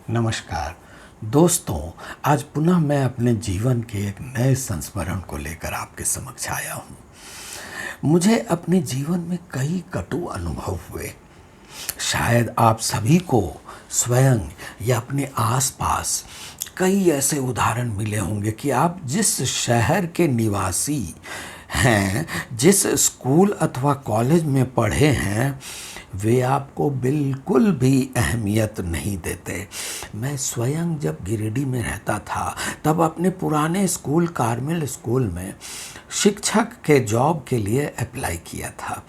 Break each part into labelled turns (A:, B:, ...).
A: नमस्कार दोस्तों, आज पुनः मैं अपने जीवन के एक नए संस्मरण को लेकर आपके समक्ष आया हूँ। मुझे अपने जीवन में कई कटु अनुभव हुए। शायद आप सभी को स्वयं या अपने आसपास कई ऐसे उदाहरण मिले होंगे कि आप जिस शहर के निवासी हैं, जिस स्कूल अथवा कॉलेज में पढ़े हैं, वे आपको बिल्कुल भी अहमियत नहीं देते। मैं स्वयं जब गिरिडीह में रहता था तब अपने पुराने स्कूल कार्मेल स्कूल में शिक्षक के जॉब के लिए अप्लाई किया था।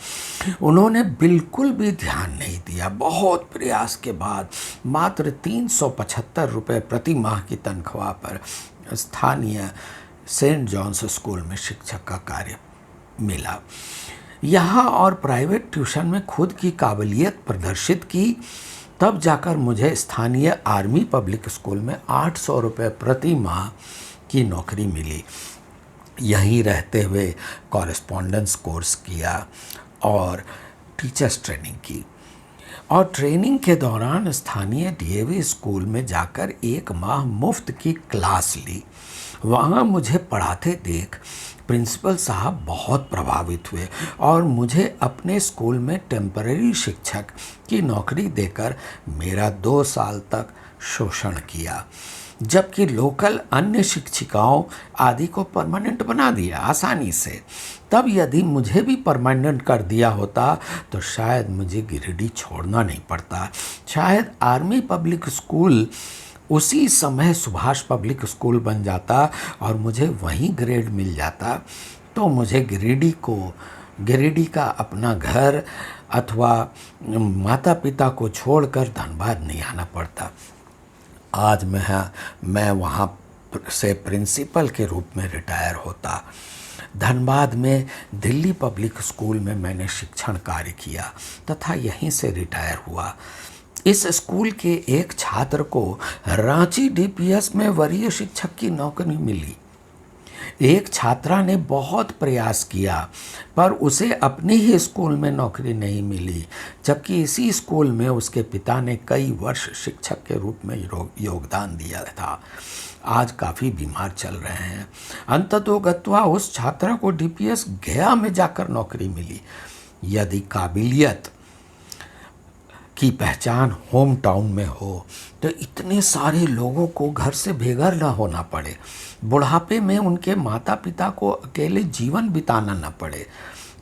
A: उन्होंने बिल्कुल भी ध्यान नहीं दिया। बहुत प्रयास के बाद मात्र 375 रुपये प्रति माह की तनख्वाह पर स्थानीय सेंट जॉन्स स्कूल में शिक्षक का कार्य मिला। यहाँ और प्राइवेट ट्यूशन में खुद की काबिलियत प्रदर्शित की, तब जाकर मुझे स्थानीय आर्मी पब्लिक स्कूल में 800 रुपये प्रति माह की नौकरी मिली। यहीं रहते हुए कॉरेस्पॉन्डेंस कोर्स किया और टीचर्स ट्रेनिंग की, और ट्रेनिंग के दौरान स्थानीय डीएवी स्कूल में जाकर 1 माह मुफ्त की क्लास ली। वहाँ मुझे पढ़ाते देख प्रिंसिपल साहब बहुत प्रभावित हुए और मुझे अपने स्कूल में टेम्पररी शिक्षक की नौकरी देकर मेरा 2 साल तक शोषण किया, जबकि लोकल अन्य शिक्षिकाओं आदि को परमानेंट बना दिया आसानी से। तब यदि मुझे भी परमानेंट कर दिया होता तो शायद मुझे गिरिडीह छोड़ना नहीं पड़ता। शायद आर्मी पब्लिक स्कूल उसी समय सुभाष पब्लिक स्कूल बन जाता और मुझे वहीं ग्रेड मिल जाता, तो मुझे गिरिडीह का अपना घर अथवा माता पिता को छोड़कर धनबाद नहीं आना पड़ता। आज मैं वहाँ से प्रिंसिपल के रूप में रिटायर होता। धनबाद में दिल्ली पब्लिक स्कूल में मैंने शिक्षण कार्य किया तथा यहीं से रिटायर हुआ। इस स्कूल के एक छात्र को रांची डीपीएस में वरीय शिक्षक की नौकरी मिली। एक छात्रा ने बहुत प्रयास किया पर उसे अपने ही स्कूल में नौकरी नहीं मिली, जबकि इसी स्कूल में उसके पिता ने कई वर्ष शिक्षक के रूप में योगदान दिया था। आज काफ़ी बीमार चल रहे हैं। अंततोगत्वा उस छात्रा को डीपीएस गया में जाकर नौकरी मिली। यदि काबिलियत की पहचान होम टाउन में हो तो इतने सारे लोगों को घर से बेघर न होना पड़े, बुढ़ापे में उनके माता पिता को अकेले जीवन बिताना न पड़े।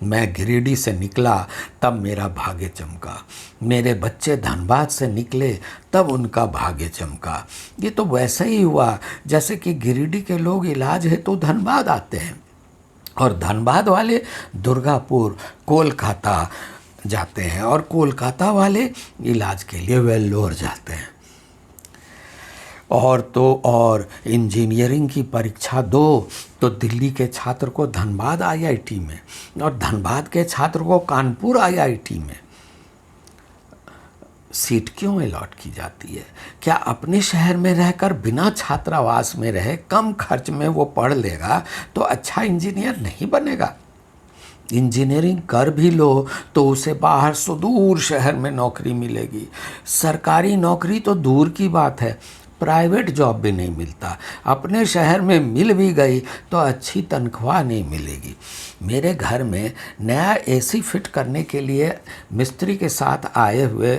A: मैं गिरिडीह से निकला तब मेरा भाग्य चमका। मेरे बच्चे धनबाद से निकले तब उनका भाग्य चमका। ये तो वैसे ही हुआ जैसे कि गिरिडीह के लोग इलाज है तो धनबाद आते हैं और धनबाद वाले दुर्गापुर, कोलकाता जाते हैं और कोलकाता वाले इलाज के लिए वेल्लोर जाते हैं। और इंजीनियरिंग की परीक्षा दो तो दिल्ली के छात्र को धनबाद आईआईटी में और धनबाद के छात्र को कानपुर आईआईटी में सीट क्यों अलॉट की जाती है? क्या अपने शहर में रहकर बिना छात्रावास में रहे कम खर्च में वो पढ़ लेगा तो अच्छा इंजीनियर नहीं बनेगा? इंजीनियरिंग कर भी लो तो उसे बाहर सुदूर शहर में नौकरी मिलेगी। सरकारी नौकरी तो दूर की बात है, प्राइवेट जॉब भी नहीं मिलता। अपने शहर में मिल भी गई तो अच्छी तनख्वाह नहीं मिलेगी। मेरे घर में नया एसी फिट करने के लिए मिस्त्री के साथ आए हुए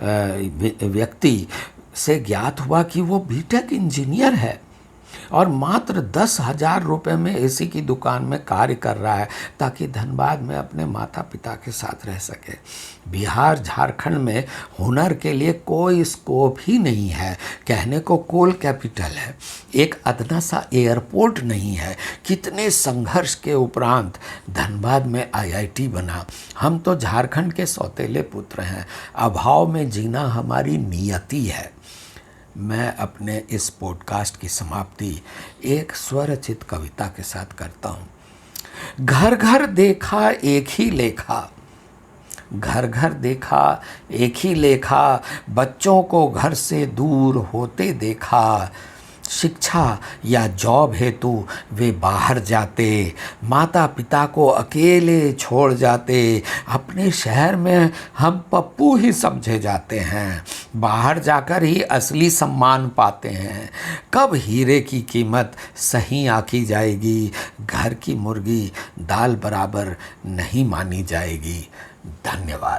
A: व्यक्ति से ज्ञात हुआ कि वो बीटेक इंजीनियर है और मात्र 10,000 रुपये में एसी की दुकान में कार्य कर रहा है ताकि धनबाद में अपने माता पिता के साथ रह सके। बिहार झारखंड में हुनर के लिए कोई स्कोप ही नहीं है। कहने को कोल कैपिटल है, एक अदना सा एयरपोर्ट नहीं है। कितने संघर्ष के उपरांत धनबाद में आईआईटी बना। हम तो झारखंड के सौतेले पुत्र हैं। अभाव में जीना हमारी नियति है। मैं अपने इस पॉडकास्ट की समाप्ति एक स्वरचित कविता के साथ करता हूँ। घर घर देखा एक ही लेखा, घर घर देखा एक ही लेखा, बच्चों को घर से दूर होते देखा। शिक्षा या जॉब हेतु वे बाहर जाते, माता पिता को अकेले छोड़ जाते। अपने शहर में हम पप्पू ही समझे जाते हैं, बाहर जाकर ही असली सम्मान पाते हैं। कब हीरे की कीमत सही आंकी जाएगी, घर की मुर्गी दाल बराबर नहीं मानी जाएगी। धन्यवाद।